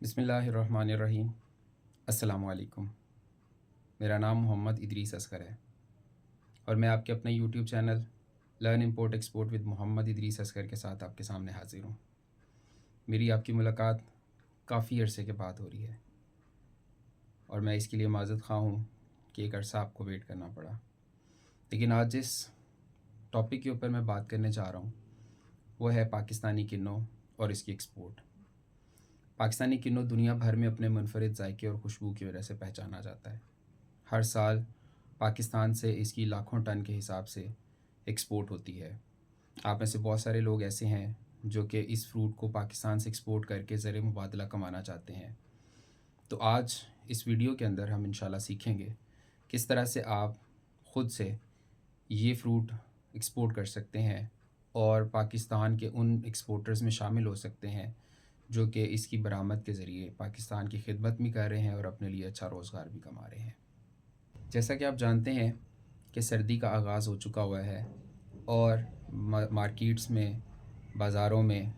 बिस्मिल्लाहिर्रहमानिर्रहीम। अस्सलामुअलैकुम। मेरा नाम मोहम्मद इदरीस असगर है और मैं आपके अपने YouTube channel learn import export with Mohammad Idrees Asghar के साथ आपके सामने हाजिर हूँ। मेरी आपकी मुलाकात काफ़ी अरसे के बाद हो रही है और मैं इसके लिए माज़रत ख़्वाह हूँ कि एक अरसा आपको वेट करना पड़ा। लेकिन आज जिस टॉपिक के ऊपर मैं बात करने जा रहा हूँ वो है पाकिस्तानी किन्नों और इसकी एक्सपोर्ट। पाकिस्तानी किन्नों दुनिया भर में अपने मुनफरिद जायके और खुशबू की वजह से पहचाना जाता है। हर साल पाकिस्तान से इसकी लाखों टन के हिसाब से एक्सपोर्ट होती है। आप में से बहुत सारे लोग ऐसे हैं जो कि इस फ्रूट को पाकिस्तान से एक्सपोर्ट करके ज़र मुबादला कमाना चाहते हैं। तो आज इस वीडियो के अंदर हम इंशाल्लाह सीखेंगे किस तरह से आप ख़ुद से ये फ़्रूट एक्सपोर्ट कर सकते हैं और पाकिस्तान के उन एक्सपोर्टर्स में शामिल हो सकते हैं जो कि इसकी बरामद के ज़रिए पाकिस्तान की खिदमत भी कर रहे हैं और अपने लिए अच्छा रोज़गार भी कमा रहे हैं। जैसा कि आप जानते हैं कि सर्दी का आगाज़ हो चुका हुआ है और मार्केट्स में, बाज़ारों में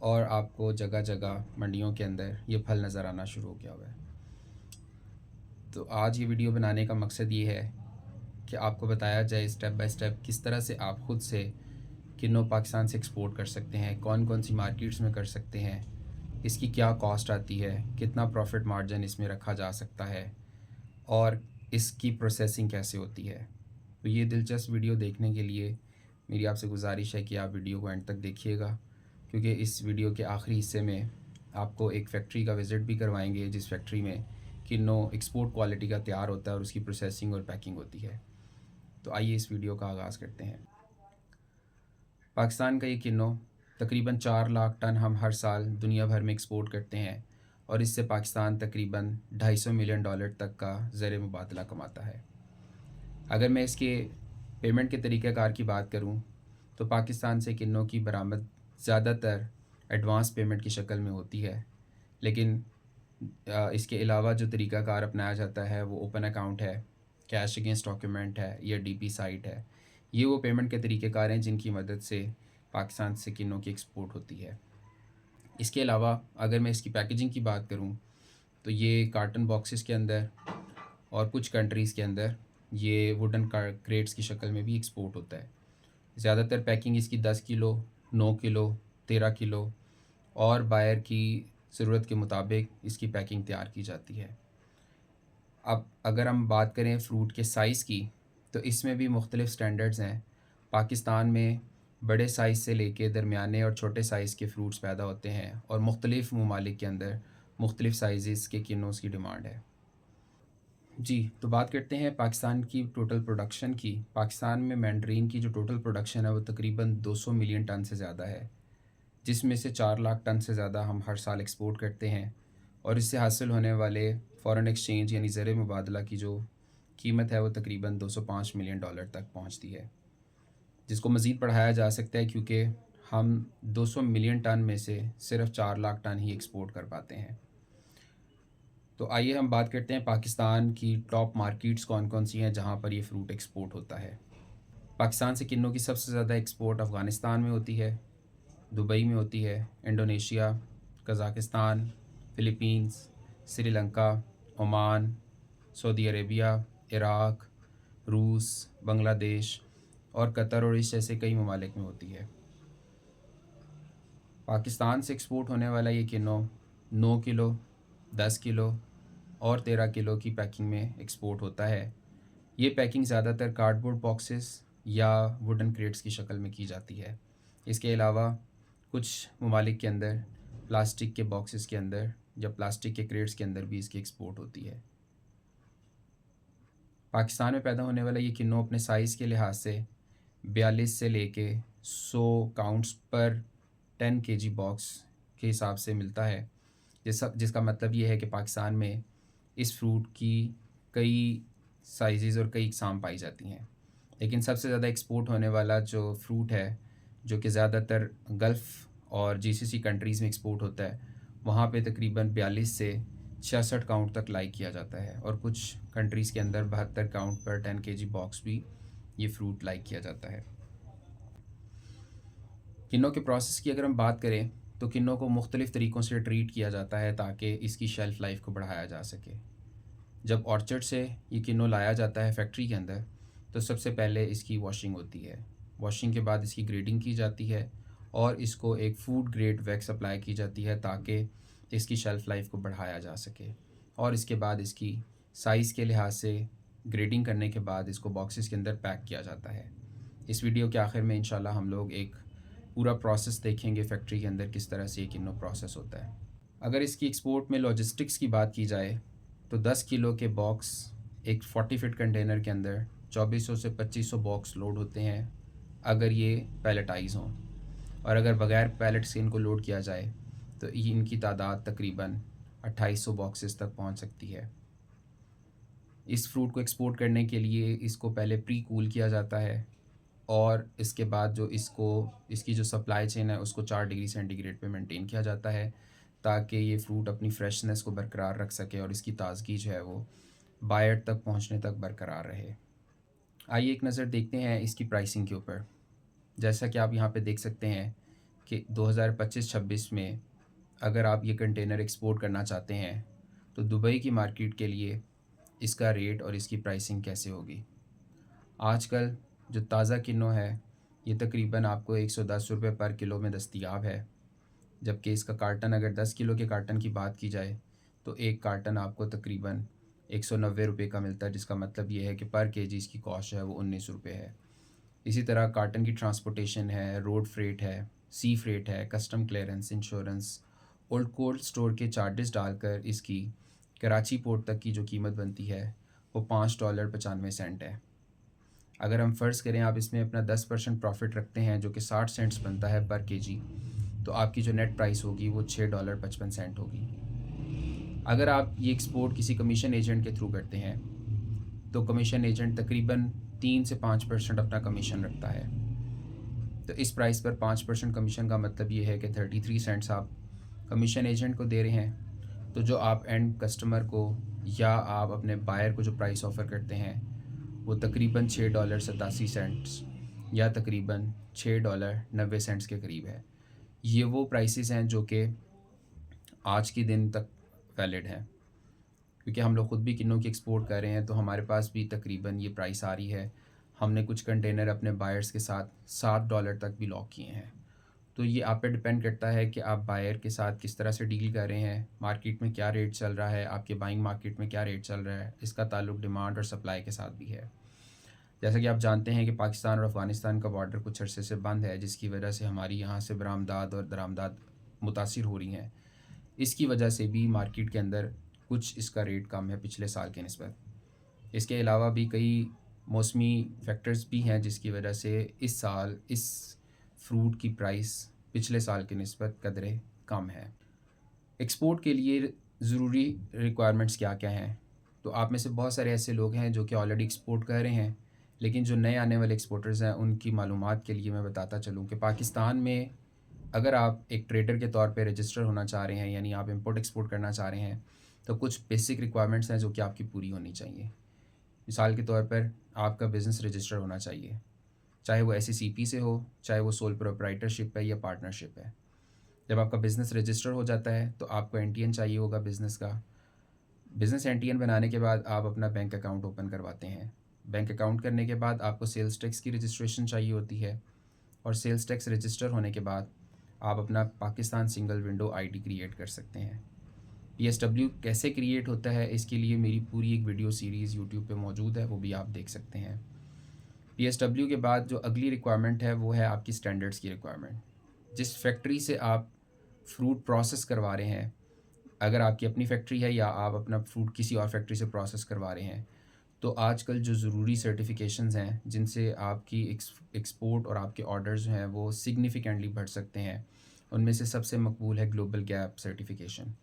और आपको जगह जगह मंडियों के अंदर ये फल नज़र आना शुरू हो गया हुआ है। तो आज ये वीडियो बनाने का मकसद ये है कि आपको बताया जाए स्टेप बाय स्टेप किस तरह से आप ख़ुद से किन्नों पाकिस्तान से एक्सपोर्ट कर सकते हैं, कौन कौन सी मार्केट्स में कर सकते हैं, इसकी क्या कॉस्ट आती है, कितना प्रॉफिट मार्जिन इसमें रखा जा सकता है और इसकी प्रोसेसिंग कैसे होती है। तो ये दिलचस्प वीडियो देखने के लिए मेरी आपसे गुजारिश है कि आप वीडियो को एंड तक देखिएगा, क्योंकि इस वीडियो के आखिरी हिस्से में आपको एक फ़ैक्ट्री का विज़िट भी करवाएंगे जिस फैक्ट्री में किन्नों एक्सपोर्ट क्वालिटी का तैयार होता है और उसकी प्रोसेसिंग और पैकिंग होती है। तो आइए इस वीडियो का आगाज़ करते हैं। पाकिस्तान का ये किन्नों तकरीबन 4 लाख टन हम हर साल दुनिया भर में एक्सपोर्ट करते हैं और इससे पाकिस्तान तकरीबन $250 मिलियन तक का ज़र मुबादला कमाता है। अगर मैं इसके पेमेंट के तरीक़ाकार की बात करूं तो पाकिस्तान से किन्नों की बरामद ज़्यादातर एडवांस पेमेंट की शक्ल में होती है, लेकिन इसके अलावा जो तरीक़ाकार अपनाया जाता है वो ओपन अकाउंट है, कैश अगेंस्ट डॉक्यूमेंट है या डीपी साइट है। ये वो पेमेंट के तरीक़ेकार हैं जिनकी मदद से पाकिस्तान से किन्नों की एक्सपोर्ट होती है। इसके अलावा अगर मैं इसकी पैकेजिंग की बात करूं तो ये कार्टन बॉक्सेस के अंदर और कुछ कंट्रीज़ के अंदर ये वुडन क्रेट्स की शक्ल में भी एक्सपोर्ट होता है। ज़्यादातर पैकिंग इसकी 10 किलो, 9 किलो, 13 किलो और बायर की ज़रूरत के मुताबिक इसकी पैकिंग तैयार की जाती है। अब अगर हम बात करें फ़्रूट के साइज़ की तो इसमें भी मुख्तलिफ़ स्टैंडर्ड्स हैं। पाकिस्तान में बड़े साइज़ से लेके दरमियाने और छोटे साइज़ के फ़्रूट्स पैदा होते हैं और मुख्तलिफ़ ममालिक के अंदर मुख्तलिफ़ साइज़ के किन्नों की डिमांड है। जी, तो बात करते हैं पाकिस्तान की टोटल प्रोडक्शन की। पाकिस्तान में मैंडरीन की जो टोटल प्रोडक्शन है वो तकरीबन 200 मिलियन टन से ज़्यादा है, जिसमें से 4 लाख टन से ज़्यादा हम हर साल एक्सपोर्ट करते हैं और इससे हासिल होने वाले फ़ॉरेन एक्सचेंज यानी ज़र मुबादला की जो कीमत है वो तकरीबन $205 मिलियन तक पहुँचती है, जिसको मज़ीद बढ़ाया जा सकता है क्योंकि हम 200 मिलियन टन में से सिर्फ़ 4 लाख टन ही एक्सपोर्ट कर पाते हैं। तो आइए हम बात करते हैं पाकिस्तान की टॉप मार्केट्स कौन कौन सी हैं जहां पर ये फ़्रूट एक्सपोर्ट होता है। पाकिस्तान से किन्नों की सबसे ज़्यादा एक्सपोर्ट अफ़गानिस्तान में होती है, दुबई में होती है, Indonesia, Kazakhstan, Philippines, Sri Lanka, Oman, Saudi Arabia, Iraq, रूस, बांग्लादेश और कतर और इस जैसे कई ममालिक में होती है। पाकिस्तान से एक्सपोर्ट होने वाला ये किन्नों 9 किलो, 10 किलो और 13 किलो की पैकिंग में एक्सपोर्ट होता है। ये पैकिंग ज़्यादातर कार्डबोर्ड बॉक्सेस या वुडन क्रेट्स की शक्ल में की जाती है। इसके अलावा कुछ ममालिक के अंदर प्लास्टिक के बॉक्सेस के अंदर या प्लास्टिक के क्रेट्स के अंदर भी इसकी एक्सपोर्ट होती है। पाकिस्तान में पैदा होने वाला ये किन्नों अपने साइज़ के लिहाज से 42 से लेके 100 काउंट्स पर 10 केजी बॉक्स के हिसाब से मिलता है, जिसका मतलब ये है कि पाकिस्तान में इस फ्रूट की कई साइज़ और कई इकसाम पाई जाती हैं। लेकिन सबसे ज़्यादा एक्सपोर्ट होने वाला जो फ्रूट है, जो कि ज़्यादातर गल्फ़ और जीसीसी कंट्रीज़ में एक्सपोर्ट होता है, वहाँ पे तकरीबन 42 से 66 काउंट तक लाई किया जाता है और कुछ कंट्रीज़ के अंदर 72 काउंट पर 10 केजी बॉक्स भी ये फ़्रूट लाई किया जाता है। किन्नों के प्रोसेस की अगर हम बात करें तो किन्नों को मुख्तलिफ़ तरीक़ों से ट्रीट किया जाता है ताकि इसकी शेल्फ़ लाइफ को बढ़ाया जा सके। जब ऑर्चर्ड से ये किन्नू लाया जाता है फैक्ट्री के अंदर, तो सबसे पहले इसकी वॉशिंग होती है। वॉशिंग के बाद इसकी ग्रेडिंग की जाती है और इसको एक फ़ूड ग्रेड वैक्स अप्लाई की जाती है ताकि इसकी शेल्फ़ लाइफ को बढ़ाया जा सके। और इसके बाद इसकी साइज़ के लिहाज से ग्रेडिंग करने के बाद इसको बॉक्सेस के अंदर पैक किया जाता है। इस वीडियो के आखिर में इंशाल्लाह हम लोग एक पूरा प्रोसेस देखेंगे फैक्ट्री के अंदर किस तरह से ये किन्नू प्रोसेस होता है। अगर इसकी एक्सपोर्ट में लॉजिस्टिक्स की बात की जाए तो 10 किलो के बॉक्स एक 40 फीट कंटेनर के अंदर 2400 से 2500 बॉक्स लोड होते हैं अगर ये पैलेटाइज हों, और अगर बगैर पैलेट से इनको लोड किया जाए तो इनकी तादाद तकरीबन 2800 बॉक्सेस तक पहुंच सकती है। इस फ्रूट को एक्सपोर्ट करने के लिए इसको पहले प्री कूल किया जाता है और इसके बाद जो इसकी जो सप्लाई चेन है उसको 4 डिग्री सेंटीग्रेड पे मेंटेन किया जाता है ताकि ये फ्रूट अपनी फ्रेशनेस को बरकरार रख सके और इसकी ताज़गी जो है वो बायर तक पहुंचने तक बरकरार रहे। आइए एक नज़र देखते हैं इसकी प्राइसिंग के ऊपर। जैसा कि आप यहाँ पे देख सकते हैं कि 2025-26 में अगर आप ये कंटेनर एक्सपोर्ट करना चाहते हैं तो दुबई की मार्केट के लिए इसका रेट और इसकी प्राइसिंग कैसे होगी। आजकल जो ताज़ा किन्नू है ये तकरीबन आपको 110 रुपये पर किलो में दस्तयाब है, जबकि इसका कार्टन अगर 10 किलो के कार्टन की बात की जाए तो एक कार्टन आपको तकरीबन 190 रुपये का मिलता है, जिसका मतलब ये है कि पर केजी इसकी कॉस्ट है वो 19 रुपये है। इसी तरह कार्टन की ट्रांसपोर्टेशन है, रोड फ्रेट है, सी फ्रेट है, custom clearance, insurance, old cold store के चार्जेस डालकर इसकी कराची पोर्ट तक की जो कीमत बनती है वो $5.95 है। अगर हम फ़र्ज़ करें आप इसमें अपना 10% प्रॉफिट रखते हैं जो कि 60 सेंट्स बनता है पर केजी, तो आपकी जो नेट प्राइस होगी वो $6.55 होगी। अगर आप ये एक्सपोर्ट किसी कमीशन एजेंट के थ्रू करते हैं तो कमीशन एजेंट तकरीबन 3 से 5% अपना कमीशन रखता है। तो इस प्राइस पर 5% कमीशन का मतलब ये है कि 33 सेंट्स आप कमीशन एजेंट को दे रहे हैं। तो जो आप एंड कस्टमर को या आप अपने बायर को जो प्राइस ऑफ़र करते हैं वो तकरीबन $6.87 या तकरीबन $6.90 के करीब है। ये वो प्राइसेस हैं जो कि आज के दिन तक वैलिड हैं, क्योंकि हम लोग ख़ुद भी किन्नों की एक्सपोर्ट कर रहे हैं तो हमारे पास भी तकरीबन ये प्राइस आ रही है। हमने कुछ कंटेनर अपने बायर्स के साथ $7 तक भी लॉक किए हैं। तो ये आप पे डिपेंड करता है कि आप बायर के साथ किस तरह से डील कर रहे हैं, मार्केट में क्या रेट चल रहा है, आपके बाइंग मार्केट में क्या रेट चल रहा है। इसका ताल्लुक डिमांड और सप्लाई के साथ भी है। जैसा कि आप जानते हैं कि पाकिस्तान और अफ़गानिस्तान का बॉर्डर कुछ अरसे से बंद है, जिसकी वजह से हमारी यहाँ से बरामदात और दरामदात मुतासिर हो रही हैं। इसकी वजह से भी मार्केट के अंदर कुछ इसका रेट कम है पिछले साल के निस्बत। इसके अलावा भी कई मौसमी फैक्टर्स भी हैं जिसकी वजह से इस साल इस फ्रूट की प्राइस पिछले साल के निस्बत कदरे कम है। एक्सपोर्ट के लिए ज़रूरी रिक्वायरमेंट्स क्या क्या हैं? तो आप में से बहुत सारे ऐसे लोग हैं जो कि ऑलरेडी एक्सपोर्ट कर रहे हैं, लेकिन जो नए आने वाले एक्सपोर्टर्स हैं उनकी मालूमात के लिए मैं बताता चलूँ कि पाकिस्तान में अगर आप एक ट्रेडर के तौर पे रजिस्टर होना चाह रहे हैं, यानी आप इंपोर्ट एक्सपोर्ट करना चाह रहे हैं, तो कुछ बेसिक रिक्वायरमेंट्स हैं जो कि आपकी पूरी होनी चाहिए। मिसाल के तौर पर आपका बिज़नेस रजिस्टर होना चाहिए, चाहे वो SECP से हो, चाहे वो सोल प्रोप्राइटरशिप है या पार्टनरशिप है। जब आपका बिज़नेस रजिस्टर हो जाता है तो आपको NTN चाहिए होगा बिज़नेस का। बिज़नेस NTN बनाने के बाद आप अपना बैंक अकाउंट ओपन करवाते हैं। बैंक अकाउंट करने के बाद आपको सेल्स टैक्स की रजिस्ट्रेशन चाहिए होती है, और सेल्स टैक्स रजिस्टर होने के बाद आप अपना Pakistan single window ID create कर सकते हैं। PSW कैसे क्रिएट होता है इसके लिए मेरी पूरी एक वीडियो सीरीज़ यूट्यूब पे मौजूद है, वो भी आप देख सकते हैं। PSW के बाद जो अगली रिक्वायरमेंट है वो है आपकी स्टैंडर्ड्स की रिक्वायरमेंट। जिस फैक्ट्री से आप फ्रूट प्रोसेस करवा रहे हैं, अगर आपकी अपनी फैक्ट्री है या आप अपना फ्रूट किसी और फैक्ट्री से प्रोसेस करवा रहे हैं, तो आजकल जो ज़रूरी सर्टिफिकेशंस हैं जिनसे आपकी एक्सपोर्ट और आपके ऑर्डर्स जो हैं वो सिग्निफिकेंटली बढ़ सकते हैं, उनमें से सबसे मकबूल है ग्लोबल गैप सर्टिफिकेशन।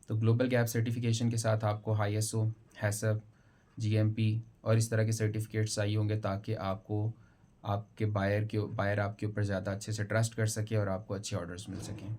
तो ग्लोबल गैप सर्टिफिकेशन के साथ आपको ISO, हैसब, GMP और इस तरह के सर्टिफिकेट्स चाहिए होंगे ताकि आपको आपके बायर आपके ऊपर ज़्यादा अच्छे से ट्रस्ट कर सके और आपको अच्छे ऑर्डर्स मिल सकें।